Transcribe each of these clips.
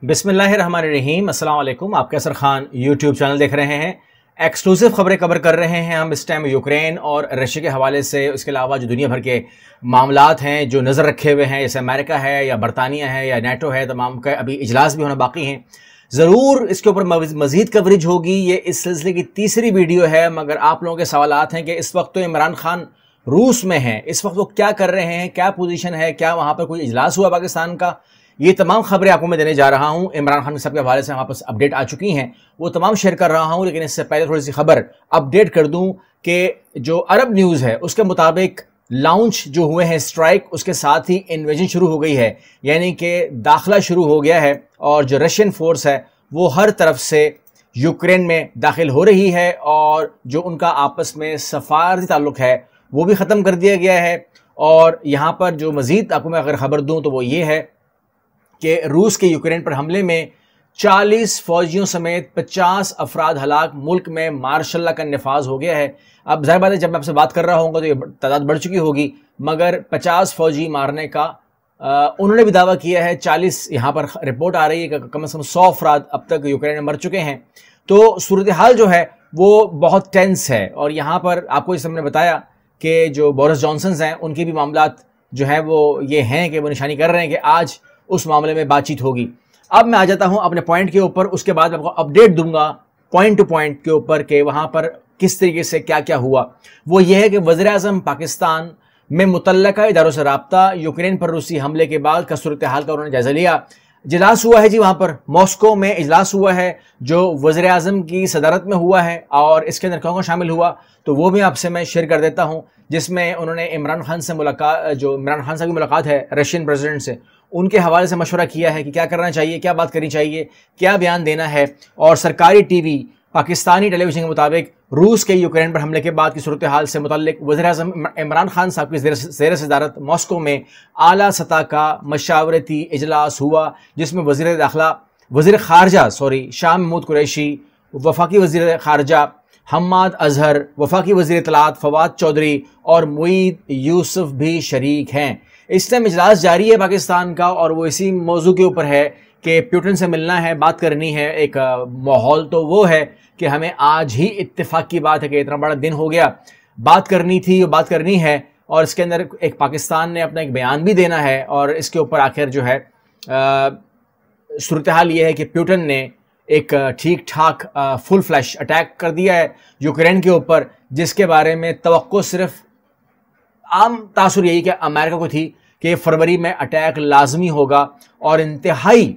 बिस्मिल्लाहिर्रहमानिर्रहीम, अस्सलाम वालेकुम। आप कैसर खान यूट्यूब चैनल देख रहे हैं। एक्सक्लूसिव खबरें कवर कर रहे हैं हम इस टाइम यूक्रेन और रशिया के हवाले से। उसके अलावा जो दुनिया भर के मामलात हैं जो नज़र रखे हुए हैं, जैसे अमेरिका है या बरतानिया है या नेटो है, तमाम का अभी इजलास भी होना बाकी हैं। ज़रूर इसके ऊपर मज़ीद कवरेज होगी। ये इस सिलसिले की तीसरी वीडियो है। मगर आप लोगों के सवालात हैं कि इस वक्त तो इमरान खान रूस में हैं, इस वक्त वो क्या कर रहे हैं, क्या पोजीशन है, क्या वहाँ पर कोई इजलास हुआ पाकिस्तान का, ये तमाम खबरें आपको मैं देने जा रहा हूं। इमरान खान साहब के हवाले से हमारे पास अपडेट आ चुकी हैं, वो तमाम शेयर कर रहा हूं। लेकिन इससे पहले थोड़ी सी खबर अपडेट कर दूं कि जो अरब न्यूज़ है उसके मुताबिक लॉन्च जो हुए हैं स्ट्राइक, उसके साथ ही इन्वेजन शुरू हो गई है, यानी कि दाखिला शुरू हो गया है। और जो रशियन फोर्स है वो हर तरफ से यूक्रेन में दाखिल हो रही है और जो उनका आपस में सफारती ताल्लुक है वो भी ख़त्म कर दिया गया है। और यहाँ पर जो मज़ीद आपको मैं अगर खबर दूँ तो वो ये है कि रूस के यूक्रेन पर हमले में 40 फौजियों समेत 50 अफराद हलाक, मुल्क में मार्शल लॉ का नफाज हो गया है। अब जाहिर बात है जब मैं आपसे बात कर रहा हूँ तो ये तादाद बढ़ चुकी होगी, मगर 50 फौजी मारने का उन्होंने भी दावा किया है। 40 यहाँ पर रिपोर्ट आ रही है कि कम से कम 100 अफराद अब तक यूक्रेन में मर चुके हैं। तो सूरत हाल जो है वो बहुत टेंस है। और यहाँ पर आपको इस हमने बताया कि जो बोरिस जॉनसन हैं उनकी भी मामलात जो है वो ये हैं कि वो निशानी कर रहे हैं कि आज उस मामले में बातचीत होगी। अब मैं आ जाता हूं अपने पॉइंट के ऊपर, उसके बाद आपको अपडेट दूंगा पॉइंट टू पॉइंट के ऊपर कि वहां पर किस तरीके से क्या क्या हुआ। वो ये है कि वज़ीर-ए-आज़म पाकिस्तान में मुतल्लका इदारों से राब्ता, यूक्रेन पर रूसी हमले के बाद का सूरत हाल का उन्होंने जायजा लिया। इजलास हुआ है जी, वहां पर मॉस्को में इजलास हुआ है जो वज़ीर-ए-आज़म की सदारत में हुआ है। और इसके अंदर कौन कौन शामिल हुआ तो वो भी आपसे मैं शेयर कर देता हूं, जिसमें उन्होंने इमरान खान से मुलाकात, जो इमरान खान से भी मुलाकात है रशियन प्रेसिडेंट से, उनके हवाले से मशवरा किया है कि क्या करना चाहिए, क्या बात करनी चाहिए, क्या बयान देना है। और सरकारी टीवी पाकिस्तानी टेलीविजन के मुताबिक रूस के यूक्रेन पर हमले के बाद की सूरत हाल से मुतल्लिक वज़ीर-ए-आज़म इमरान खान साहब की ज़ेर सदारत मॉस्को में आला सतह का मशावरती इजलास हुआ, जिसमें वज़ीर ख़ारजा शाह महमूद कुरैशी, वफाकी वज़ीर ख़ारजा हम्माद अजहर, वफाकी वज़ीर इत्तलात फवाद चौधरी और मुईद यूसुफ भी शरीक हैं। इस टाइम इजलास जारी है पाकिस्तान का और वो इसी मौजू के ऊपर है कि पुतिन से मिलना है, बात करनी है। एक माहौल तो वो है कि हमें आज ही इत्तेफाक की बात है कि इतना बड़ा दिन हो गया, बात करनी थी, बात करनी है। और इसके अंदर एक पाकिस्तान ने अपना एक बयान भी देना है। और इसके ऊपर आखिर जो है सूरत हाल ये है कि पुतिन ने एक ठीक ठाक फुल फ्लैश अटैक कर दिया है यूक्रेन के ऊपर, जिसके बारे में तवक्को सिर्फ आम तासुर यही कि अमेरिका को थी कि फरवरी में अटैक लाजमी होगा। और इंतहाई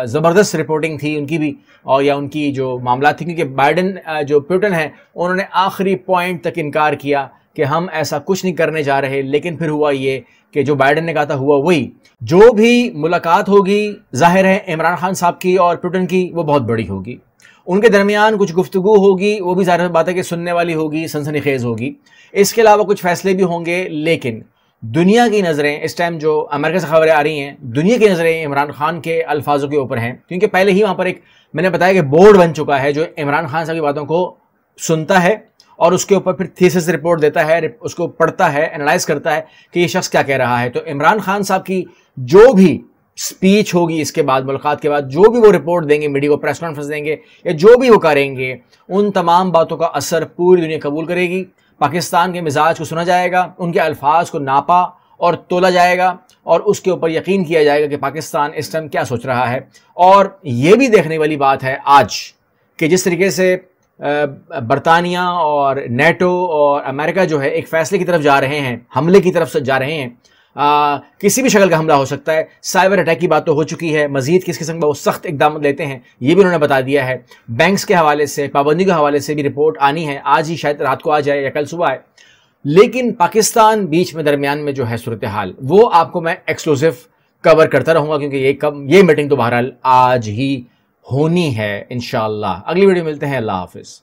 ज़बरदस्त रिपोर्टिंग थी उनकी भी, और या उनकी जो मामला थी, क्योंकि बाइडन जो पुतिन है उन्होंने आखिरी पॉइंट तक इनकार किया कि हम ऐसा कुछ नहीं करने जा रहे। लेकिन फिर हुआ ये कि जो बाइडन ने कहा था हुआ वही। जो भी मुलाकात होगी जाहिर है इमरान खान साहब की और पुतिन की वो बहुत बड़ी होगी। उनके दरमियान कुछ गुफ्तगू होगी, वो भी ज़ाहिर बात है कि सुनने वाली होगी, सनसनीखेज होगी। इसके अलावा कुछ फैसले भी होंगे। लेकिन दुनिया की नज़रें इस टाइम जो अमेरिका से खबरें आ रही हैं, दुनिया की नज़रें इमरान खान के अल्फाजों के ऊपर हैं, क्योंकि पहले ही वहाँ पर एक मैंने बताया कि बोर्ड बन चुका है जो इमरान खान साहब की बातों को सुनता है और उसके ऊपर फिर थीसिस रिपोर्ट देता है, उसको पढ़ता है, एनालाइज करता है कि ये शख्स क्या कह रहा है। तो इमरान खान साहब की जो भी स्पीच होगी इसके बाद, मुलाकात के बाद, जो भी वो रिपोर्ट देंगे, मीडिया को प्रेस कॉन्फ्रेंस देंगे या जो भी वो करेंगे, उन तमाम बातों का असर पूरी दुनिया कबूल करेगी। पाकिस्तान के मिजाज को सुना जाएगा, उनके अल्फाज को नापा और तोला जाएगा और उसके ऊपर यकीन किया जाएगा कि पाकिस्तान इस टाइम क्या सोच रहा है। और ये भी देखने वाली बात है आज कि जिस तरीके से बरतानिया और नेटो और अमेरिका जो है एक फैसले की तरफ जा रहे हैं, हमले की तरफ से जा रहे हैं। किसी भी शक्ल का हमला हो सकता है। साइबर अटैक की बात तो हो चुकी है, मजीद किस किस्म का वो सख्त इकदाम लेते हैं ये भी उन्होंने बता दिया है। बैंक्स के हवाले से, पाबंदी के हवाले से भी रिपोर्ट आनी है, आज ही शायद रात को आ जाए या कल सुबह आए। लेकिन पाकिस्तान बीच में दरमियान में जो है सूरत हाल, वो आपको मैं एक्सक्लूसिव कवर करता रहूँगा, क्योंकि ये मीटिंग तो बहरहाल आज ही होनी है इंशाअल्लाह। अगली वीडियो मिलते हैं। अल्लाह हाफिज़।